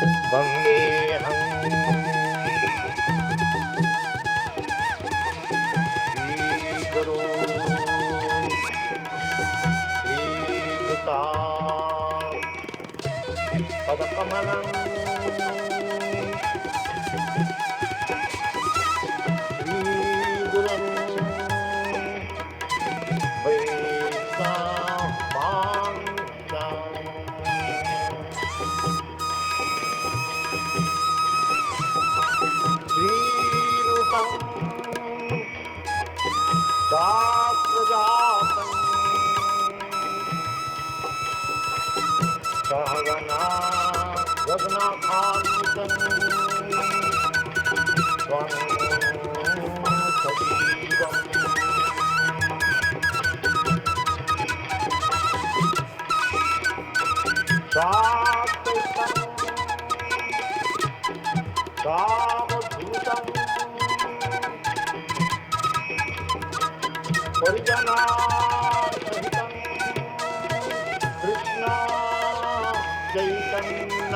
वन्देऽहं श्रीगुरो श्रीयुता पदकमलं श्रीगुरं श्रीरूपं शास्त्रजातं सहगना रघुनाथान्वितं त्वं सजीवं शास्त्रं सावधूतं परिजनासहितं कृष्ण चैतन्यदेवं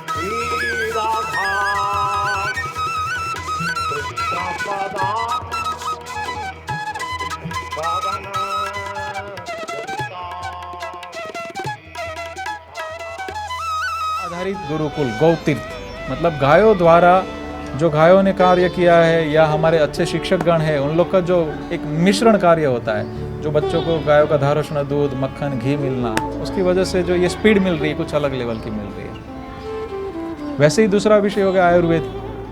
श्रीराधा कृष्णपदां भावना आधारित गुरुकुल गौ तीर्थ मतलब गायों द्वारा जो गायों ने कार्य किया है या हमारे अच्छे शिक्षकगण हैं उन लोग का जो एक मिश्रण कार्य होता है, जो बच्चों को गायों का धारोष्ण दूध मक्खन घी मिलना, उसकी वजह से जो ये स्पीड मिल रही है कुछ अलग लेवल की मिल रही है। वैसे ही दूसरा विषय हो गया आयुर्वेद।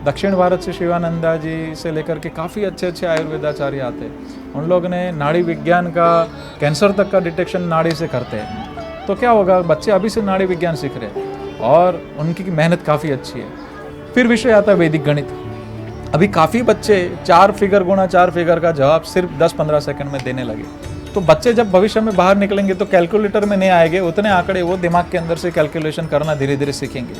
दक्षिण भारत से शिवानंदा जी से लेकर के काफ़ी अच्छे अच्छे आयुर्वेदाचार्य आते हैं। उन लोग ने नाड़ी विज्ञान का कैंसर तक का डिटेक्शन नाड़ी से करते हैं। तो क्या होगा, बच्चे अभी से नाड़ी विज्ञान सीख रहे हैं और उनकी मेहनत काफ़ी अच्छी है। फिर विषय आता है वैदिक गणित। अभी काफ़ी बच्चे 4 फिगर गुणा 4 फिगर का जवाब सिर्फ 10-15 सेकंड में देने लगे। तो बच्चे जब भविष्य में बाहर निकलेंगे तो कैलकुलेटर में नहीं आएंगे, उतने आंकड़े वो दिमाग के अंदर से कैलकुलेशन करना धीरे धीरे सीखेंगे।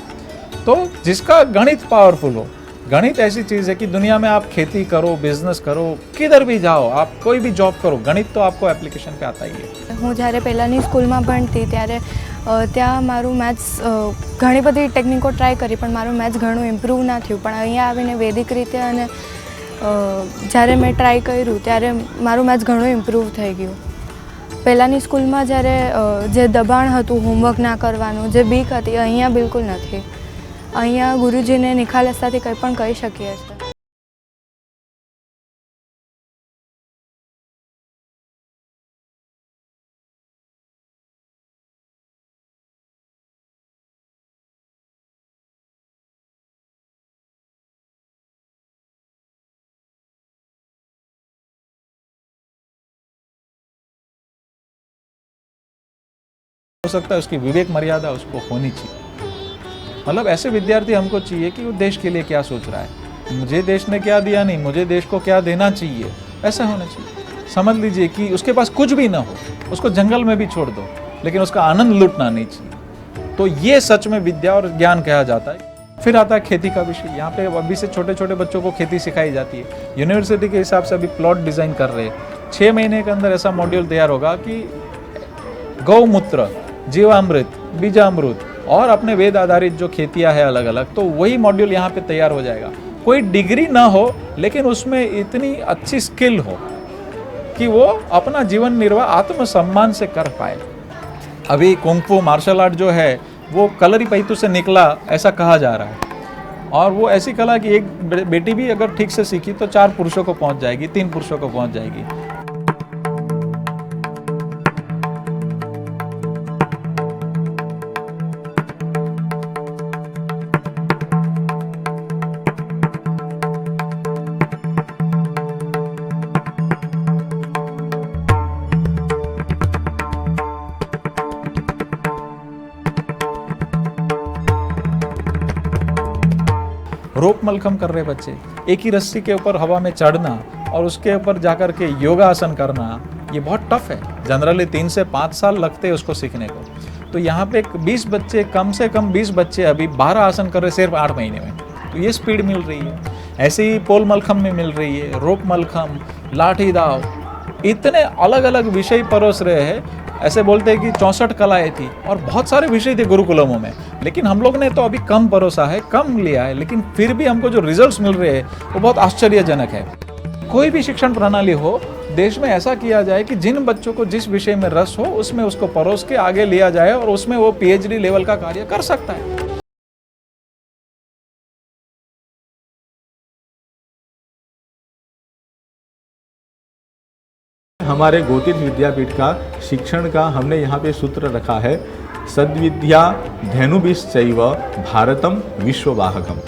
तो जिसका गणित पावरफुल हो, गणित ऐसी चीज़ है कि दुनिया में आप खेती करो, बिजनेस करो, किधर भी जाओ, आप कोई भी जॉब करो, गणित तो आपको एप्लीकेशन पे आता ही है। હું જ્યારે પહેલાંની સ્કૂલમાં ભણતી ત્યારે ત્યાં મારું મેથ્સ ઘણી બધી ટેકનિકો ટ્રાય કરી પણ મારું મેથ્સ ઘણું ઇમ્પ્રૂવ ના થયું, પણ અહીંયા આવીને વૈદિક રીતે અને જ્યારે મેં ટ્રાય કર્યું ત્યારે મારું મેથ્સ ઘણું ઇમ્પ્રૂવ થઈ ગયું. પહેલાંની સ્કૂલમાં જ્યારે જે દબાણ હતું હોમવર્ક ના કરવાનું, જે બીક હતી, અહીંયા બિલકુલ નથી. અહીંયા ગુરુજીને નિખાલસતાથી કંઈ પણ કહી શકીએ છીએ. हो सकता है उसकी विवेक मर्यादा उसको होनी चाहिए। मतलब ऐसे विद्यार्थी हमको चाहिए कि वो देश के लिए क्या सोच रहा है, मुझे देश ने क्या दिया नहीं, मुझे देश को क्या देना चाहिए, ऐसा होना चाहिए। समझ लीजिए कि उसके पास कुछ भी ना हो, उसको जंगल में भी छोड़ दो, लेकिन उसका आनंद लूटना नहीं चाहिए। तो ये सच में विद्या और ज्ञान कहा जाता है। फिर आता है खेती का विषय। यहाँ पे अभी से छोटे छोटे बच्चों को खेती सिखाई जाती है। यूनिवर्सिटी के हिसाब से अभी प्लॉट डिज़ाइन कर रहे हैं। 6 महीने के अंदर ऐसा मॉड्यूल तैयार होगा कि गौमूत्र, जीवामृत, बीजामृत और अपने वेद आधारित जो खेतियाँ हैं अलग अलग, तो वही मॉड्यूल यहाँ पे तैयार हो जाएगा। कोई डिग्री ना हो लेकिन उसमें इतनी अच्छी स्किल हो कि वो अपना जीवन निर्वाह आत्मसम्मान से कर पाए। अभी कुंग-फू मार्शल आर्ट जो है वो कलरीपयट्टू से निकला ऐसा कहा जा रहा है, और वो ऐसी कला कि एक बेटी भी अगर ठीक से सीखी तो 4 पुरुषों को पहुंच जाएगी, 3 पुरुषों को पहुंच जाएगी। रोप मलखम कर रहे बच्चे, एक ही रस्सी के ऊपर हवा में चढ़ना और उसके ऊपर जाकर के योगासन करना, ये बहुत टफ है। जनरली 3 से 5 साल लगते हैं उसको सीखने को। तो यहाँ पे 20 बच्चे, कम से कम 20 बच्चे अभी 12 आसन कर रहे सिर्फ 8 महीने में। तो ये स्पीड मिल रही है। ऐसे ही पोल मलखम में मिल रही है, रोप मलखम, लाठी दाव, इतने अलग अलग विषय परोस रहे हैं। ऐसे बोलते हैं कि 64 कलाएं थी और बहुत सारे विषय थे गुरुकुलमों में, लेकिन हम लोग ने तो अभी कम परोसा है, कम लिया है, लेकिन फिर भी हमको जो रिजल्ट्स मिल रहे हैं वो बहुत आश्चर्यजनक है। कोई भी शिक्षण प्रणाली हो, देश में ऐसा किया जाए कि जिन बच्चों को जिस विषय में रस हो उसमें उसको परोस के आगे लिया जाए और उसमें वो PhD लेवल का कार्य कर सकता है। हमारे गोतीर्थ विद्यापीठ का शिक्षण का हमने यहाँ पे सूत्र रखा है, सद्विद्या धेनुभिश्चैव भारतम विश्ववाहकम।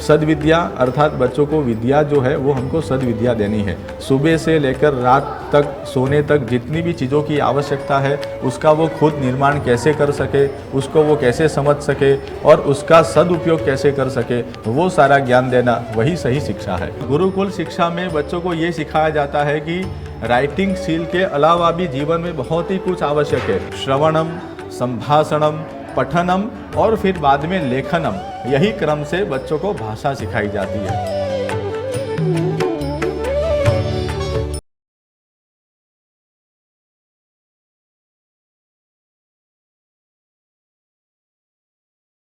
सद्विद्या अर्थात बच्चों को विद्या जो है वो हमको सद्विद्या देनी है। सुबह से लेकर रात तक सोने तक जितनी भी चीज़ों की आवश्यकता है उसका वो खुद निर्माण कैसे कर सके, उसको वो कैसे समझ सके और उसका सदुपयोग कैसे कर सके, वो सारा ज्ञान देना वही सही शिक्षा है। गुरुकुल शिक्षा में बच्चों को ये सिखाया जाता है कि राइटिंग स्किल के अलावा भी जीवन में बहुत ही कुछ आवश्यक है। श्रवणम, संभाषणम, पठनम और फिर बाद में लेखनम, यही क्रम से बच्चों को भाषा सिखाई जाती है।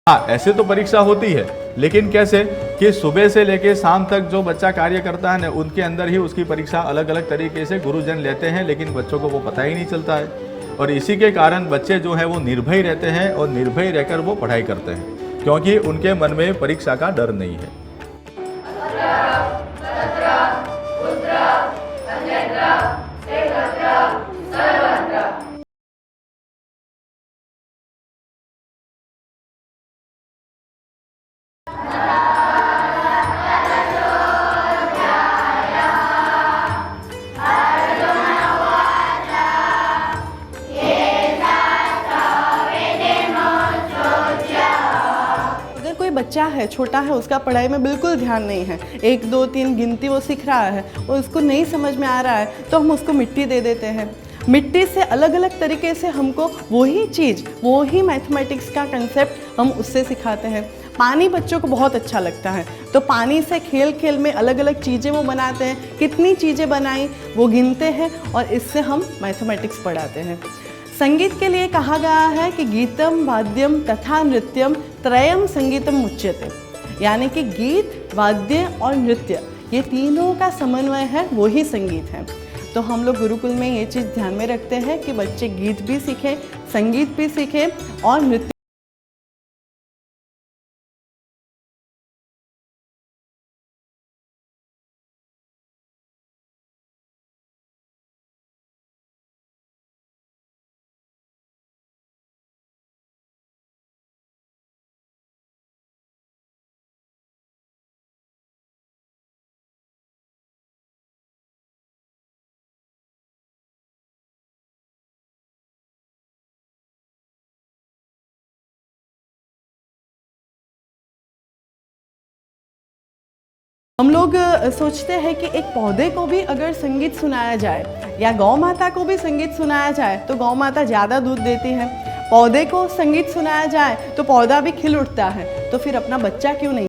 हाँ, ऐसे तो परीक्षा होती है, लेकिन कैसे कि सुबह से लेकर शाम तक जो बच्चा कार्य करता है ना, उनके अंदर ही उसकी परीक्षा अलग अलग तरीके से गुरुजन लेते हैं, लेकिन बच्चों को वो पता ही नहीं चलता है। और इसी के कारण बच्चे जो हैं वो निर्भय रहते हैं और निर्भय रहकर वो पढ़ाई करते हैं, क्योंकि उनके मन में परीक्षा का डर नहीं है। बच्चा है, छोटा है, उसका पढ़ाई में बिल्कुल ध्यान नहीं है, 1 2 3 गिनती वो सीख रहा है और उसको नहीं समझ में आ रहा है, तो हम उसको मिट्टी दे देते हैं। मिट्टी से अलग अलग तरीके से हमको वही चीज़, वही मैथमेटिक्स का कंसेप्ट हम उससे सिखाते हैं। पानी बच्चों को बहुत अच्छा लगता है, तो पानी से खेल खेल में अलग अलग चीज़ें वो बनाते हैं, कितनी चीज़ें बनाई वो गिनते हैं और इससे हम मैथमेटिक्स पढ़ाते हैं। संगीत के लिए कहा गया है कि गीतम वाद्यम तथा नृत्यम त्रयम संगीतम उच्यते, यानी कि गीत, वाद्य और नृत्य ये तीनों का समन्वय है, वो ही संगीत है। तो हम लोग गुरुकुल में ये चीज़ ध्यान में रखते हैं कि बच्चे गीत भी सीखें, संगीत भी सीखें और नृत्य। हम लोग सोचते हैं कि एक पौधे को भी अगर संगीत सुनाया जाए या गौ माता को भी संगीत सुनाया जाए तो गौ माता ज़्यादा दूध देती है। पौधे को संगीत सुनाया जाए तो पौधा भी खिल उठता है, तो फिर अपना बच्चा क्यों नहीं